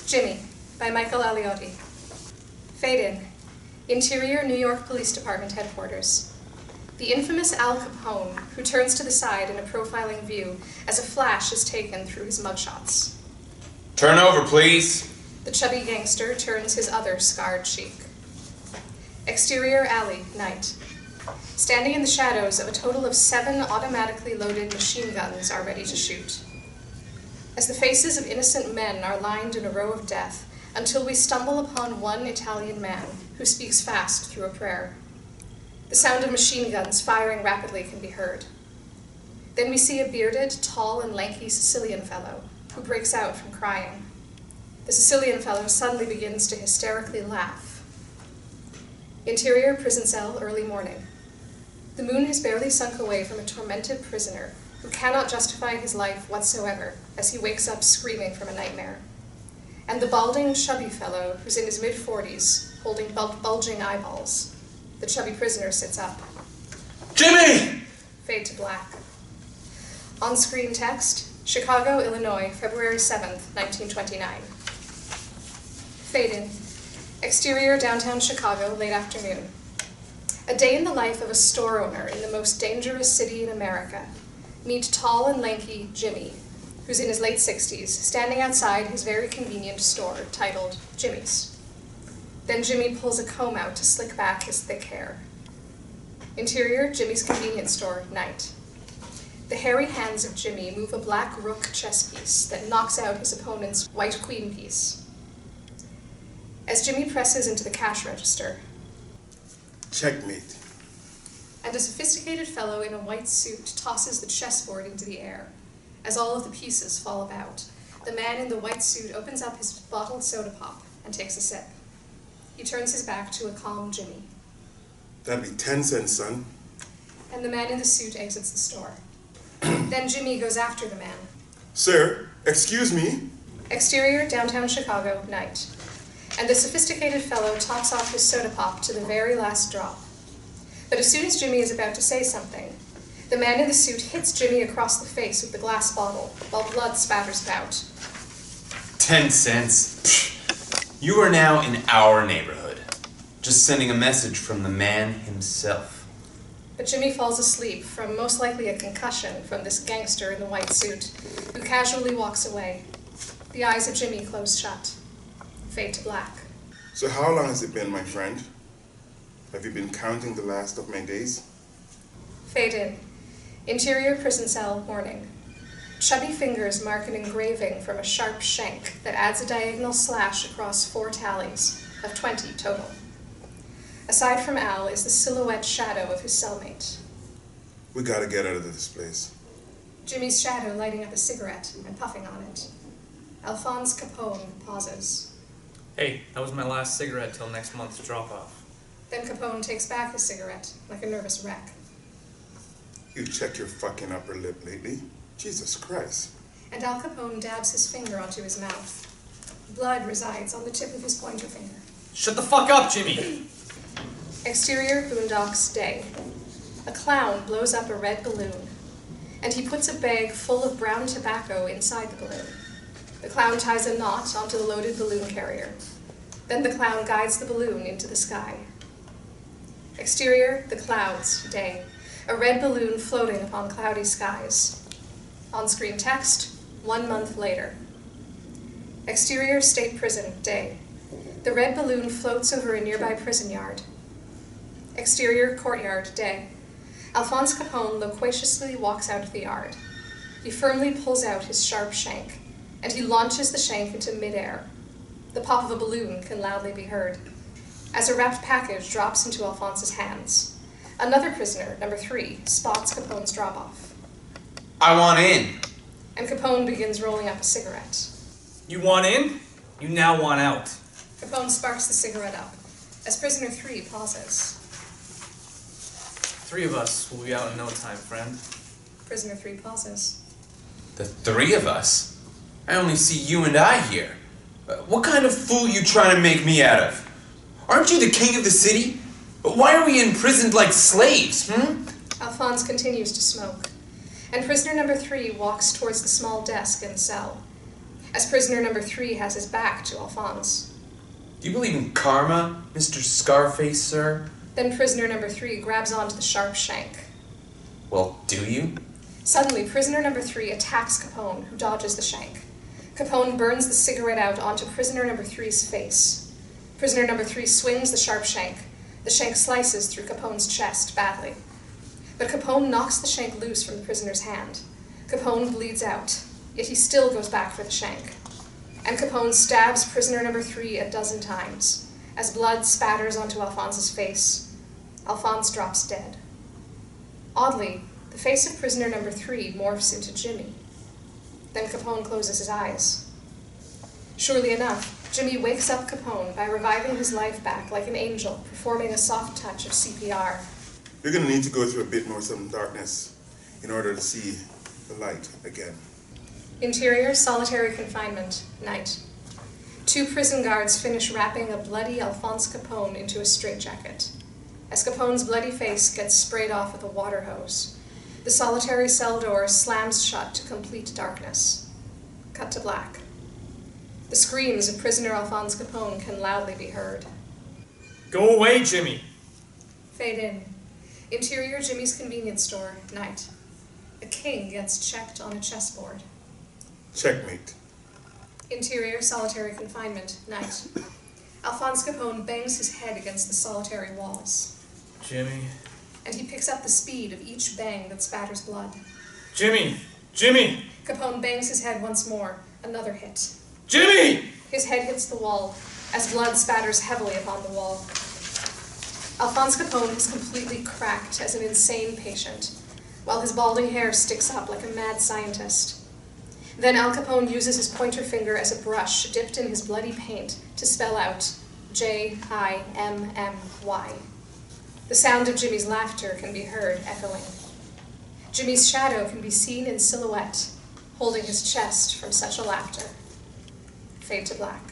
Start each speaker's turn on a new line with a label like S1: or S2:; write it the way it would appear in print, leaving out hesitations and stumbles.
S1: Jimmy, by Michael Aliotti. Fade in. Interior New York Police Department headquarters. The infamous Al Capone, who turns to the side in a profiling view as a flash is taken through his mugshots.
S2: Turn over, please.
S1: The chubby gangster turns his other scarred cheek. Exterior alley, night. Standing in the shadows of a total of 7 automatically loaded machine guns are ready to shoot. As the faces of innocent men are lined in a row of death, until we stumble upon one Italian man who speaks fast through a prayer. The sound of machine guns firing rapidly can be heard. Then we see a bearded, tall, and lanky Sicilian fellow who breaks out from crying. The Sicilian fellow suddenly begins to hysterically laugh. Interior prison cell, early morning. The moon has barely sunk away from a tormented prisoner who cannot justify his life whatsoever as he wakes up screaming from a nightmare. And the balding, chubby fellow who's in his mid-40s, holding bulging eyeballs. The chubby prisoner sits up.
S2: Jimmy!
S1: Fade to black. On-screen text, Chicago, Illinois, February 7th, 1929. Fade in. Exterior downtown Chicago, late afternoon. A day in the life of a store owner in the most dangerous city in America. Meet tall and lanky Jimmy, who's in his late 60s, standing outside his very convenient store titled Jimmy's. Then Jimmy pulls a comb out to slick back his thick hair. Interior, Jimmy's convenience store, night. The hairy hands of Jimmy move a black rook chess piece that knocks out his opponent's white queen piece. As Jimmy presses into the cash register,
S3: checkmate.
S1: And a sophisticated fellow in a white suit tosses the chessboard into the air. As all of the pieces fall about, the man in the white suit opens up his bottled soda pop and takes a sip. He turns his back to a calm Jimmy.
S3: That'd be 10 cents, son.
S1: And the man in the suit exits the store. Then Jimmy goes after the man.
S3: Sir, excuse me.
S1: Exterior, downtown Chicago, night. And the sophisticated fellow tops off his soda pop to the very last drop. But as soon as Jimmy is about to say something, the man in the suit hits Jimmy across the face with the glass bottle, while blood spatters about.
S2: 10 cents? Psh, you are now in our neighborhood. Just sending a message from the man himself.
S1: But Jimmy falls asleep from most likely a concussion from this gangster in the white suit, who casually walks away. The eyes of Jimmy close shut. Fade to black.
S3: So how long has it been, my friend? Have you been counting the last of my days?
S1: Fade in. Interior prison cell, morning. Chubby fingers mark an engraving from a sharp shank that adds a diagonal slash across 4 tallies, of 20 total. Aside from Al is the silhouette shadow of his cellmate.
S3: We gotta get out of this place.
S1: Jimmy's shadow lighting up a cigarette and puffing on it. Alphonse Capone pauses.
S4: Hey, that was my last cigarette till next month's drop-off.
S1: Then Capone takes back his cigarette, like a nervous wreck.
S3: You checked your fucking upper lip lately? Jesus Christ.
S1: And Al Capone dabs his finger onto his mouth. Blood resides on the tip of his pointer finger.
S4: Shut the fuck up, Jimmy!
S1: Exterior Boondocks, day. A clown blows up a red balloon, and he puts a bag full of brown tobacco inside the balloon. The clown ties a knot onto the loaded balloon carrier. Then the clown guides the balloon into the sky. Exterior, the clouds, day. A red balloon floating upon cloudy skies. On-screen text, 1 month later. Exterior, state prison, day. The red balloon floats over a nearby prison yard. Exterior, courtyard, day. Alphonse Capone loquaciously walks out of the yard. He firmly pulls out his sharp shank, and he launches the shank into midair. The pop of a balloon can loudly be heard. As a wrapped package drops into Alphonse's hands, another prisoner, number 3, spots Capone's drop-off.
S2: I want in.
S1: And Capone begins rolling up a cigarette.
S4: You want in? You now want out.
S1: Capone sparks the cigarette up, as prisoner 3 pauses.
S4: 3 of us will be out in no time, friend.
S1: Prisoner 3 pauses.
S2: The 3 of us? I only see you and I here. What kind of fool you trying to make me out of? Aren't you the king of the city? Why are we imprisoned like slaves,
S1: Alphonse continues to smoke, and prisoner number 3 walks towards the small desk in the cell. as prisoner number 3 has his back to Alphonse.
S2: Do you believe in karma, Mr. Scarface, sir?
S1: Then prisoner number 3 grabs onto the sharp shank.
S2: Well, do you?
S1: Suddenly, prisoner number 3 attacks Capone, who dodges the shank. Capone burns the cigarette out onto prisoner number 3's face. Prisoner number 3 swings the sharp shank. The shank slices through Capone's chest badly. But Capone knocks the shank loose from the prisoner's hand. Capone bleeds out, yet he still goes back for the shank. And Capone stabs prisoner number 3 a dozen times, as blood spatters onto Alphonse's face. Alphonse drops dead. Oddly, the face of prisoner number 3 morphs into Jimmy. Then Capone closes his eyes. Surely enough, Jimmy wakes up Capone by reviving his life back like an angel, performing a soft touch of CPR.
S3: You're going to need to go through a bit more some darkness in order to see the light again.
S1: Interior, solitary confinement, night. 2 prison guards finish wrapping a bloody Alphonse Capone into a straitjacket. As Capone's bloody face gets sprayed off with a water hose, the solitary cell door slams shut to complete darkness. Cut to black. The screams of prisoner Alphonse Capone can loudly be heard.
S4: Go away, Jimmy!
S1: Fade in. Interior, Jimmy's convenience store, night. A king gets checked on a chessboard.
S3: Checkmate.
S1: Interior, solitary confinement, night. Alphonse Capone bangs his head against the solitary walls.
S4: Jimmy.
S1: And he picks up the speed of each bang that spatters blood.
S4: Jimmy! Jimmy!
S1: Capone bangs his head once more, another hit.
S4: Jimmy!
S1: His head hits the wall, as blood spatters heavily upon the wall. Alphonse Capone is completely cracked as an insane patient, while his balding hair sticks up like a mad scientist. Then Al Capone uses his pointer finger as a brush dipped in his bloody paint to spell out J-I-M-M-Y. The sound of Jimmy's laughter can be heard echoing. Jimmy's shadow can be seen in silhouette, holding his chest from such a laughter. Fade to black.